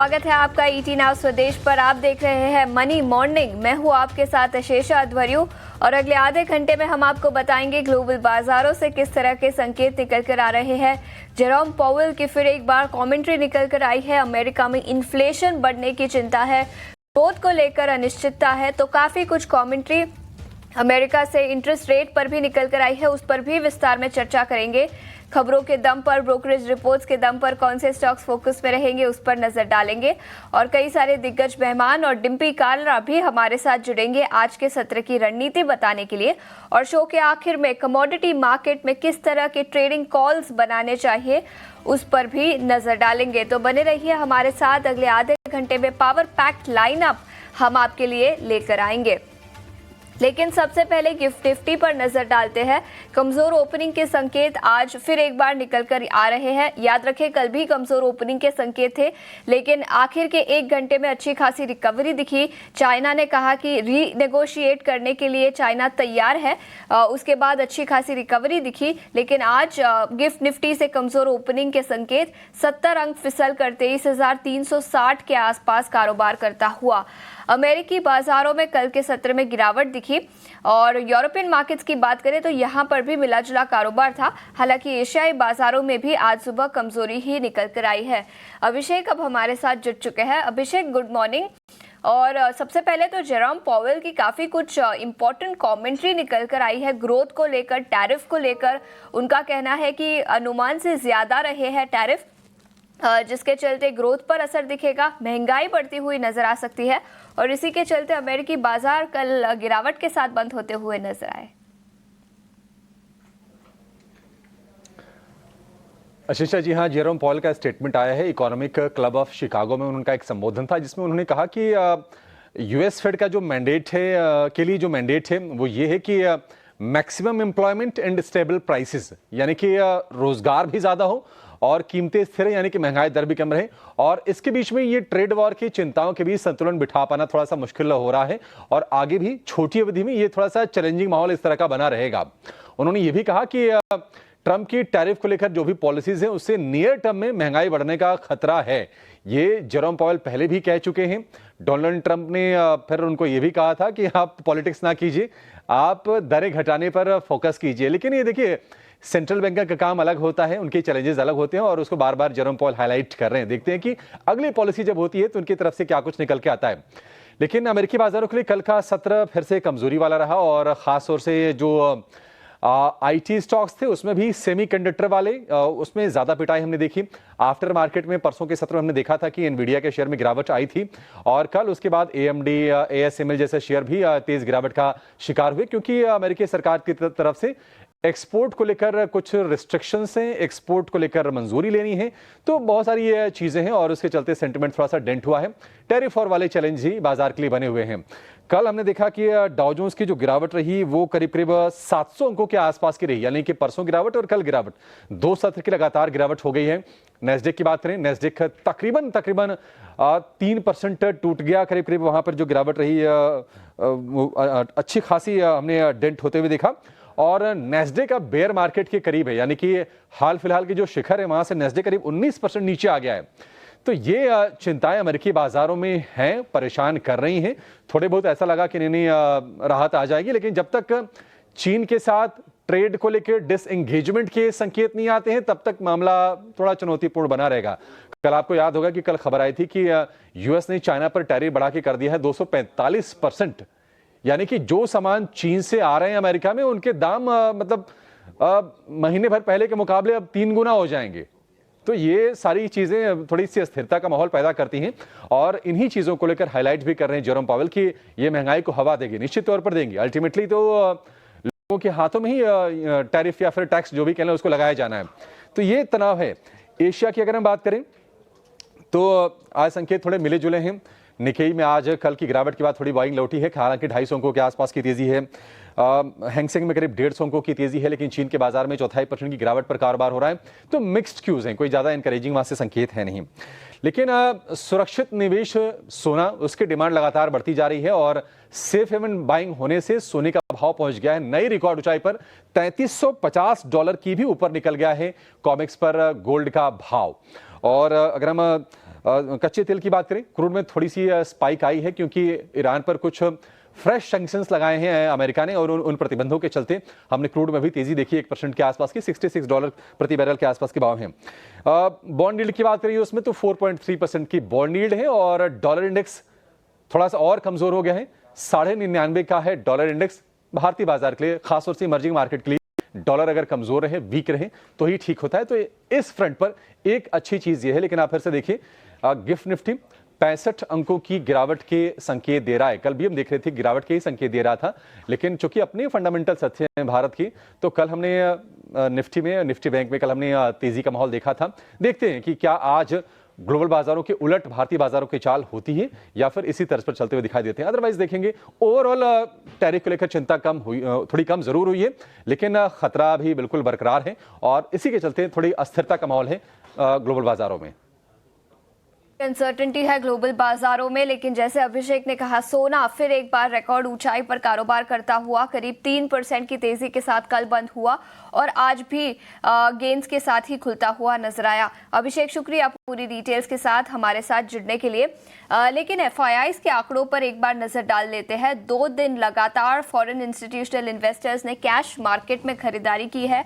स्वागत है आपका ईटी नाउ स्वदेश पर। आप देख रहे हैं मनी मॉर्निंग। मैं हूं आपके साथ अशेषा अध्वर्यु और अगले आधे घंटे में हम आपको बताएंगे ग्लोबल बाजारों से किस तरह के संकेत निकल कर आ रहे हैं। जेरोम पावेल की फिर एक बार कमेंट्री निकल कर आई है। अमेरिका में इन्फ्लेशन बढ़ने की चिंता है, ग्रोथ को लेकर अनिश्चितता है, तो काफी कुछ कमेंट्री अमेरिका से इंटरेस्ट रेट पर भी निकल कर आई है, उस पर भी विस्तार में चर्चा करेंगे। खबरों के दम पर, ब्रोकरेज रिपोर्ट्स के दम पर कौन से स्टॉक्स फोकस में रहेंगे उस पर नजर डालेंगे और कई सारे दिग्गज मेहमान और डिम्पी कालरा भी हमारे साथ जुड़ेंगे आज के सत्र की रणनीति बताने के लिए। और शो के आखिर में कमोडिटी मार्केट में किस तरह के ट्रेडिंग कॉल्स बनाने चाहिए उस पर भी नजर डालेंगे। तो बने रहिए हमारे साथ, अगले आधे घंटे में पावर पैक्ड लाइनअप हम आपके लिए लेकर आएंगे। लेकिन सबसे पहले गिफ्ट निफ्टी पर नजर डालते हैं। कमजोर ओपनिंग के संकेत आज फिर एक बार निकल कर आ रहे हैं। याद रखें, कल भी कमजोर ओपनिंग के संकेत थे, लेकिन आखिर के एक घंटे में अच्छी खासी रिकवरी दिखी। चाइना ने कहा कि रीनेगोशिएट करने के लिए चाइना तैयार है, उसके बाद अच्छी खासी रिकवरी दिखी। लेकिन आज गिफ्ट निफ्टी से कमजोर ओपनिंग के संकेत, 70 अंक फिसल कर 23,360 के आसपास कारोबार करता हुआ। अमेरिकी बाजारों में कल के सत्र में गिरावट दिखी और यूरोपियन मार्केट्स की बात करें तो यहां पर भी मिला जुला कारोबार था। हालांकि एशियाई बाजारों में भी आज सुबह कमजोरी ही निकल कर आई है। अभिषेक अब हमारे साथ जुड़ चुके हैं। अभिषेक, गुड मॉर्निंग। और सबसे पहले तो जेरोम पावेल की काफी कुछ इंपॉर्टेंट कमेंट्री निकल कर आई है ग्रोथ को लेकर, टैरिफ को लेकर। उनका कहना है कि अनुमान से ज्यादा रहे हैं टैरिफ, जिसके चलते ग्रोथ पर असर दिखेगा, महंगाई बढ़ती हुई नजर आ सकती है और इसी के चलते अमेरिकी बाजार कल गिरावट के साथ बंद होते हुए नजर आए। आशीषा जी, हाँ, जेरोम पावेल का स्टेटमेंट आया है इकोनॉमिक क्लब ऑफ शिकागो में। उनका एक संबोधन था जिसमें उन्होंने कहा कि यूएस फेड का जो मैंडेट है के लिए जो मैंडेट है वो ये है कि maximum employment and stable prices, यानी कि रोजगार भी ज्यादा हो और कीमतें स्थिर है, यानी कि महंगाई दर भी कम रहे। और इसके बीच में ये ट्रेड वॉर की चिंताओं के बीच संतुलन बिठा पाना थोड़ा सा मुश्किल हो रहा है और आगे भी छोटी अवधि में ये थोड़ा सा चैलेंजिंग माहौल इस तरह का बना रहेगा। उन्होंने ये भी कहा कि ट्रंप की टैरिफ को लेकर जो भी पॉलिसीज हैं उससे नियर टर्म में महंगाई बढ़ने का खतरा है। ये जेरोम पावेल पहले भी कह चुके हैं। डोनाल्ड ट्रंप ने फिर उनको ये भी कहा था कि आप पॉलिटिक्स ना कीजिए, आप दरें घटाने पर फोकस कीजिए। लेकिन ये देखिए, सेंट्रल बैंक का काम अलग होता है, उनके चैलेंजेस अलग होते हैं और उसको बार बार जेरोम पावेल हाईलाइट कर रहे हैं। देखते हैं कि अगली पॉलिसी जब होती है तो उनकी तरफ से क्या कुछ निकल के आता है। लेकिन अमेरिकी बाजारों के लिए कल का सत्र फिर से कमजोरी वाला रहा और खासतौर से जो आईटी स्टॉक्स थे उसमें भी सेमीकंडक्टर वाले, उसमें ज्यादा पिटाई हमने देखी। आफ्टर मार्केट में परसों के सत्र में हमने देखा था कि एनवीडिया के शेयर में गिरावट आई थी और कल उसके बाद एएमडी, एएसएमएल जैसे शेयर भी तेज गिरावट का शिकार हुए, क्योंकि अमेरिकी सरकार की तरफ से एक्सपोर्ट को लेकर कुछ रिस्ट्रिक्शंस हैं, एक्सपोर्ट को लेकर मंजूरी लेनी है, तो बहुत सारी ये चीजें हैं और उसके चलते सेंटिमेंट थोड़ा सा डेंट हुआ है। टैरिफ और वाले चैलेंज ही बाजार के लिए बने हुए हैं। कल हमने देखा कि डाउ जोन्स की जो गिरावट रही वो करीब करीब 700 अंकों के आसपास की रही, यानी कि परसों गिरावट और कल गिरावट, 2 सत्र की लगातार गिरावट हो गई है। नेस्डेक की बात करें, नेस्डेक तकरीबन 3% टूट गया, करीब करीब वहां पर जो गिरावट रही अच्छी खासी हमने डेंट होते हुए देखा। और नेस्डेक अब बेयर मार्केट के करीब है, यानी कि हाल फिलहाल की जो शिखर है वहां से नेस्डेक करीब 19% नीचे आ गया है। तो ये चिंताएं अमेरिकी बाजारों में हैं, परेशान कर रही हैं। थोड़े बहुत ऐसा लगा कि नहीं राहत आ जाएगी, लेकिन जब तक चीन के साथ ट्रेड को लेकर डिसएंगेजमेंट के संकेत नहीं आते हैं तब तक मामला थोड़ा चुनौतीपूर्ण बना रहेगा। कल आपको याद होगा कि कल खबर आई थी कि यूएस ने चाइना पर टैरिफ बढ़ा के कर दिया है 245%, यानी कि जो सामान चीन से आ रहे हैं अमेरिका में उनके दाम महीने भर पहले के मुकाबले अब 3 गुना हो जाएंगे। तो ये सारी चीजें थोड़ी सी अस्थिरता का माहौल पैदा करती हैं और इन्हीं चीजों को लेकर हाईलाइट भी कर रहे हैं जेरोम पावेल कि ये महंगाई को हवा देगी, निश्चित तौर पर देंगी। अल्टीमेटली तो लोगों के हाथों में ही टैरिफ या फिर टैक्स जो भी कह लें उसको लगाया जाना है। तो ये तनाव है। एशिया की अगर हम बात करें तो आज संकेत थोड़े मिले जुले हैं। निकेई में आज कल की गिरावट के बाद थोड़ी बाइंग लौटी है, हालांकि 250 अंकों के आसपास की तेजी है। हैंगसेंग में करीब 150 अंकों की तेजी है, लेकिन चीन के बाजार में 0.25% की गिरावट पर कारोबार हो रहा है। तो मिक्स्ड क्यूज हैं, कोई ज्यादा इंकरेजिंग वहां से संकेत है नहीं। लेकिन सुरक्षित निवेश सोना, उसकी डिमांड लगातार बढ़ती जा रही है और सेफ हेवन बाइंग होने से सोने का भाव पहुंच गया है नई रिकॉर्ड ऊंचाई पर। $3350 की भी ऊपर निकल गया है कॉमेक्स पर गोल्ड का भाव। और अगर हम कच्चे तेल की बात करें, क्रूड में थोड़ी सी स्पाइक आई है क्योंकि ईरान पर कुछ फ्रेश सैंक्शंस लगाए हैं अमेरिका ने और उन प्रतिबंधों के चलते हमने क्रूड में भी तेजी देखी 1% के आसपास की, $66 प्रति बैरल के आसपास के भाव हैं। बॉन्ड यील्ड की बात करिए उसमें तो 4.3% की बॉन्ड यील्ड है और डॉलर इंडेक्स थोड़ा सा और कमजोर हो गया है, 99.5 का है डॉलर इंडेक्स। भारतीय बाजार के लिए, खासतौर से इमर्जिंग मार्केट के लिए डॉलर अगर कमजोर रहे, वीक रहे तो ही ठीक होता है। तो इस फ्रंट पर एक अच्छी चीज ये है, लेकिन आप फिर से देखिए गिफ्ट निफ्टी 65 अंकों की गिरावट के संकेत दे रहा है। कल भी हम देख रहे थे गिरावट के ही संकेत दे रहा था, लेकिन चूंकि अपने फंडामेंटल्स अच्छे हैं भारत की, तो कल हमने निफ्टी बैंक में कल हमने तेजी का माहौल देखा था। देखते हैं कि क्या आज ग्लोबल बाजारों के उलट भारतीय बाजारों की चाल होती है या फिर इसी तर्ज पर चलते हुए दिखाई देते हैं। अदरवाइज देखेंगे ओवरऑल टैरिफ को लेकर चिंता कम हुई, थोड़ी कम जरूर हुई है, लेकिन खतरा भी बिल्कुल बरकरार है और इसी के चलते थोड़ी अस्थिरता का माहौल है ग्लोबल बाजारों में। अनसर्टेनिटी है ग्लोबल बाजारों में, लेकिन जैसे अभिषेक ने कहा, सोना फिर एक बार रिकॉर्ड ऊंचाई पर कारोबार करता हुआ करीब 3% की तेजी के साथ कल बंद हुआ और आज भी गेंस के साथ ही खुलता हुआ नजर आया। अभिषेक, शुक्रिया पूरी डिटेल्स के साथ हमारे साथ जुड़ने के लिए। लेकिन FIIs के आंकड़ों पर एक बार नजर डाल लेते हैं। 2 दिन लगातार फॉरेन इंस्टीट्यूशनल इन्वेस्टर्स ने कैश मार्केट में खरीदारी की है।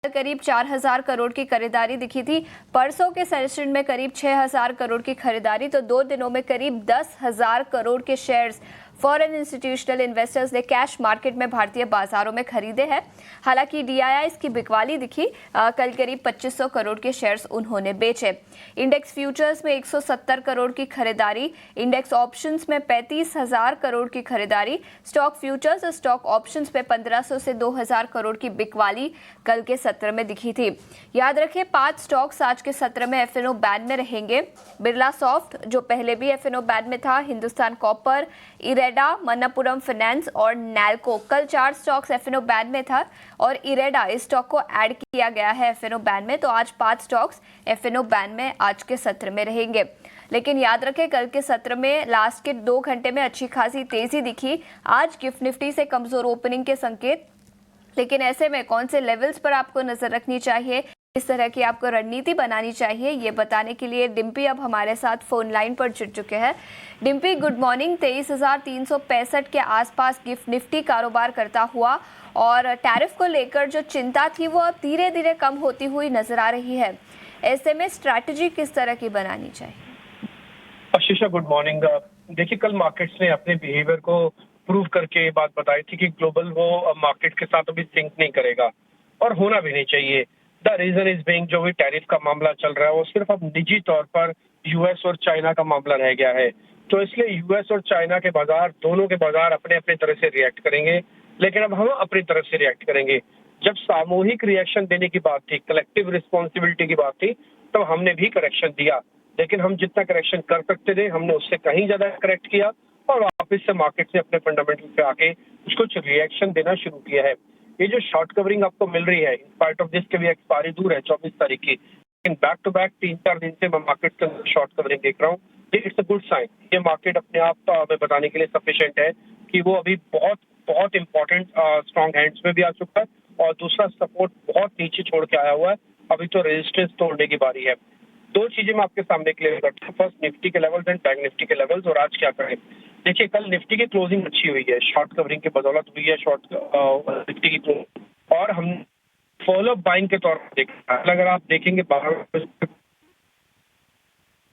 करीब 4,000 करोड़ की खरीदारी दिखी थी। परसों के सेशन में करीब 6,000 करोड़ की खरीदारी, तो 2 दिनों में करीब 10,000 करोड़ के शेयर्स फॉरेन इंस्टीट्यूशनल इन्वेस्टर्स ने कैश मार्केट में भारतीय बाजारों में खरीदे हैं। हालांकि DIIs की बिकवाली दिखी, कल करीब 2500 करोड़ के शेयर्स उन्होंने बेचे। इंडेक्स फ्यूचर्स में 170 करोड़ की खरीदारी, इंडेक्स ऑप्शंस में 35,000 करोड़ की खरीदारी, स्टॉक फ्यूचर्स और स्टॉक ऑप्शंस में 1500 से 2,000 करोड़ की बिकवाली कल के सत्र में दिखी थी। याद रखें 5 स्टॉक्स आज के सत्र में F&O बैन में रहेंगे। बिरला सॉफ्ट जो पहले भी F&O बैन में था, हिंदुस्तान कॉपर, इरेडा, मन्नापुरम फाइनेंस और नैल्को, कल 4 स्टॉक्स F&O बैन में था और इरेडा इस स्टॉक को ऐड किया गया है F&O बैन में, तो आज 5 स्टॉक्स F&O बैन में आज के सत्र में रहेंगे। लेकिन याद रखें कल के सत्र में लास्ट के 2 घंटे में अच्छी खासी तेजी दिखी। आज गिफ्ट निफ्टी से कमजोर ओपनिंग के संकेत, लेकिन ऐसे में कौन से लेवल्स पर आपको नजर रखनी चाहिए, इस तरह की आपको रणनीति बनानी चाहिए, ये बताने के लिए डिम्पी अब हमारे साथ फोन लाइन पर जुड़ चुके हैं। Dimpy, good morning. 23,365 के आसपास गिफ्ट निफ्टी कारोबार करता हुआ और टैरिफ को लेकर जो चिंता थी वो अब धीरे धीरे कम होती हुई नजर आ रही है। ऐसे में स्ट्रैटेजी किस तरह की बनानी चाहिए? आशीषा, गुड मॉर्निंग। देखिए, कल मार्केट्स ने अपने बिहेवियर को प्रूव करके ये बात बताई थी कि ग्लोबल वो मार्केट के साथ अभी सिंक नहीं करेगा और होना भी नहीं चाहिए। द रीजन इज बीइंग जो भी टैरिफ का मामला चल रहा है वो सिर्फ अब निजी तौर पर यूएस और चाइना का मामला रह गया है। तो इसलिए यूएस और चाइना के बाजार, दोनों के बाजार अपने अपने तरह से रिएक्ट करेंगे, लेकिन अब हम अपनी तरफ से रिएक्ट करेंगे। जब सामूहिक रिएक्शन देने की बात थी, कलेक्टिव रिस्पॉन्सिबिलिटी की बात थी, तो हमने भी करेक्शन दिया, लेकिन हम जितना करेक्शन कर सकते थे हमने उससे कहीं ज्यादा करेक्ट किया और वापस से मार्केट से अपने फंडामेंटल पे आके कुछ रिएक्शन देना शुरू किया है। ये जो शॉर्ट कवरिंग आपको मिल रही है, इन स्पाइट ऑफ दिस के भी एक्सपायरी दूर है 24 तारीख की, लेकिन बैक टू बैक 3-4 दिन से मैं मार्केट के अंदर शॉर्ट कवरिंग देख रहा हूँ। It's a good sign. ये मार्केट अपने आप में बताने के लिए सफिशिएंट है कि वो अभी बहुत बहुत इंपॉर्टेंट स्ट्रॉन्ग हैंड्स में भी आ चुका है और दूसरा सपोर्ट बहुत नीचे छोड़ के आया हुआ है। अभी तो रेजिस्टेंस तोड़ने की बारी है। 2 चीजें मैं आपके सामने क्लियर करता हूँ, फर्स्ट निफ्टी के लेवल्स एंड बैंक निफ्टी के लेवल्स और आज क्या करें। देखिए, कल निफ्टी की क्लोजिंग अच्छी हुई है, शॉर्ट कवरिंग की बदौलत हुई है निफ्टी की क्लोजिंग, और हम फॉलो बाइंग के तौर पर देखा। अगर आप देखेंगे 12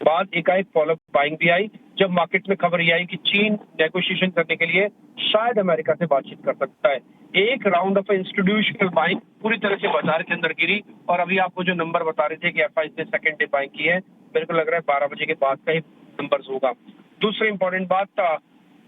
बाद एकाएक फॉलो बाइंग भी आई जब मार्केट में खबर ये आई कि चीन नेगोशिएशन करने के लिए शायद अमेरिका से बातचीत कर सकता है। एक राउंड ऑफ इंस्टीट्यूशनल बाइंग पूरी तरह से बाजार के अंदर गिरी और अभी आपको जो नंबर बता रहे थे कि FI ने सेकंड डे बाइंग की है, मेरे को लग रहा है 12 बजे के बाद का ही नंबर्स होगा। दूसरी इंपॉर्टेंट बात,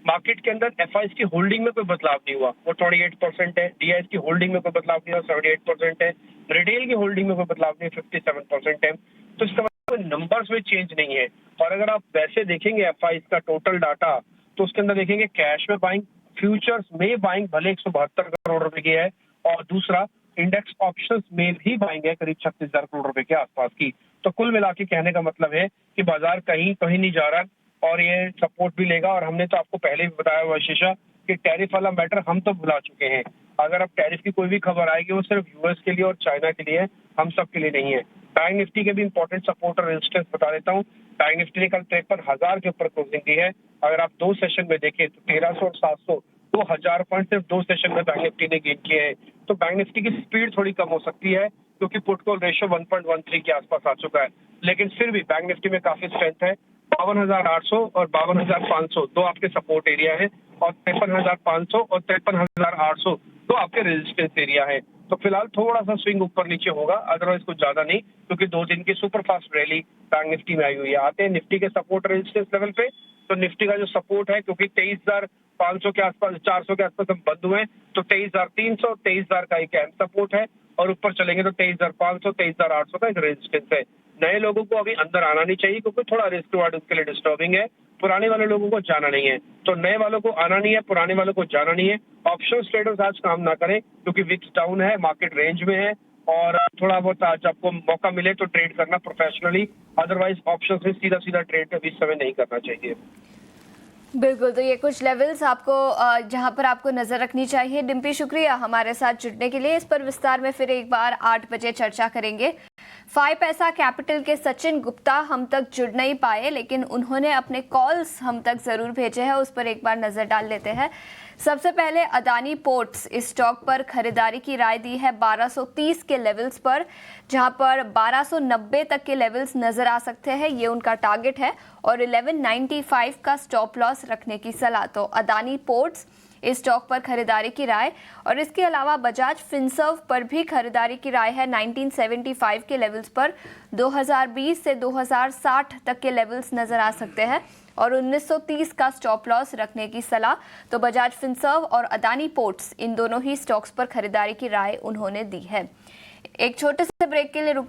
मार्केट के अंदर FIs की होल्डिंग में कोई बदलाव नहीं हुआ, वो 28% है। DIs की होल्डिंग में कोई बदलाव नहीं हुआ, 78% है। रिटेल की होल्डिंग में कोई बदलाव नहीं, 57% है। तो इसका नंबर्स में चेंज नहीं है। और अगर आप वैसे देखेंगे FIs का टोटल डाटा, तो उसके अंदर देखेंगे कैश में बाइंग, फ्यूचर्स में बाइंग भले 172 करोड़ रुपए की है, और दूसरा इंडेक्स ऑप्शंस में भी बाइंग है करीब 36,000 करोड़ रुपए के आसपास की। तो कुल मिला के कहने का मतलब है कि बाजार कहीं नहीं जा रहा और ये सपोर्ट भी लेगा। और हमने तो आपको पहले भी बताया हुआ शीशा कि टैरिफ वाला मैटर हम तो भुला चुके हैं। अगर अब टैरिफ की कोई भी खबर आएगी वो सिर्फ यूएस के लिए और चाइना के लिए, हम सब के लिए नहीं है। बैंक निफ्टी के भी इंपॉर्टेंट सपोर्ट और रेजिस्टेंस बता देता हूँ। बैंक निफ्टी ने कल 53,000 के ऊपर क्लोजिंग दी है। अगर आप 2 सेशन में देखें तो 1300 और 700 2000 पॉइंट सिर्फ 2 सेशन में बैंक निफ्टी ने गेन किए हैं। तो बैंक निफ्टी की स्पीड थोड़ी कम हो सकती है क्योंकि पुट कॉल रेशियो 1.13 के आसपास आ चुका है, लेकिन फिर भी बैंक निफ्टी में काफी स्ट्रेंथ है। 52,800 और 52,500 दो आपके सपोर्ट एरिया है और 53,500 और 53,800 दो आपके रेजिस्टेंस एरिया है। तो फिलहाल थोड़ा सा स्विंग ऊपर नीचे होगा, अदरवाइज कुछ ज्यादा नहीं, क्योंकि 2 दिन की super fast rally bank Nifty में आई हुई है। आते हैं निफ्टी के सपोर्ट रेजिस्टेंस लेवल पे, तो निफ्टी का जो सपोर्ट है, क्योंकि 23,500 के आसपास 400 के आसपास हम बंद हुए हैं, तो 23,300 23,000 का एक अहम सपोर्ट है और ऊपर चलेंगे तो 23,500 23,800 का एक रेजिस्टेंस है। नए लोगों को अभी अंदर आना नहीं चाहिए क्योंकि थोड़ा रिस्क रिवार्ड उसके लिए डिस्टर्बिंग है। पुराने वाले लोगों को जाना नहीं है, तो नए वालों को आना नहीं है, पुराने वालों को जाना नहीं है। ऑप्शन ट्रेडर्स आज काम ना करें क्योंकि विक्स डाउन है, मार्केट रेंज में है और थोड़ा बहुत आज आपको मौका मिले तो ट्रेड करना प्रोफेशनली, अदरवाइज ऑप्शंस में सीधा सीधा ट्रेड इस समय नहीं करना चाहिए। बिल्कुल, तो ये कुछ लेवल्स आपको जहां पर आपको नजर रखनी चाहिए। डिम्पी, शुक्रिया हमारे साथ जुड़ने के लिए। इस पर विस्तार में फिर एक बार 8 बजे चर्चा करेंगे। 5 पैसा कैपिटल के सचिन गुप्ता हम तक जुड़ नहीं पाए, लेकिन उन्होंने अपने कॉल्स हम तक जरूर भेजे हैं, उस पर एक बार नजर डाल लेते हैं। सबसे पहले अदानी पोर्ट्स इस स्टॉक पर खरीदारी की राय दी है 1230 के लेवल्स पर, जहां पर 1290 तक के लेवल्स नजर आ सकते हैं, ये उनका टारगेट है, और 1195 का स्टॉप लॉस रखने की सलाह। तो अदानी पोर्ट्स इस स्टॉक पर खरीदारी की राय, और इसके अलावा बजाज फिनसर्व पर भी खरीदारी की राय है 1975 के लेवल्स पर। 2020 से 2060 तक के लेवल्स नजर आ सकते हैं और 1930 का स्टॉप लॉस रखने की सलाह। तो बजाज फिनसर्व और अदानी पोर्ट्स इन दोनों ही स्टॉक्स पर खरीदारी की राय उन्होंने दी है। एक छोटे से ब्रेक के लिए रुक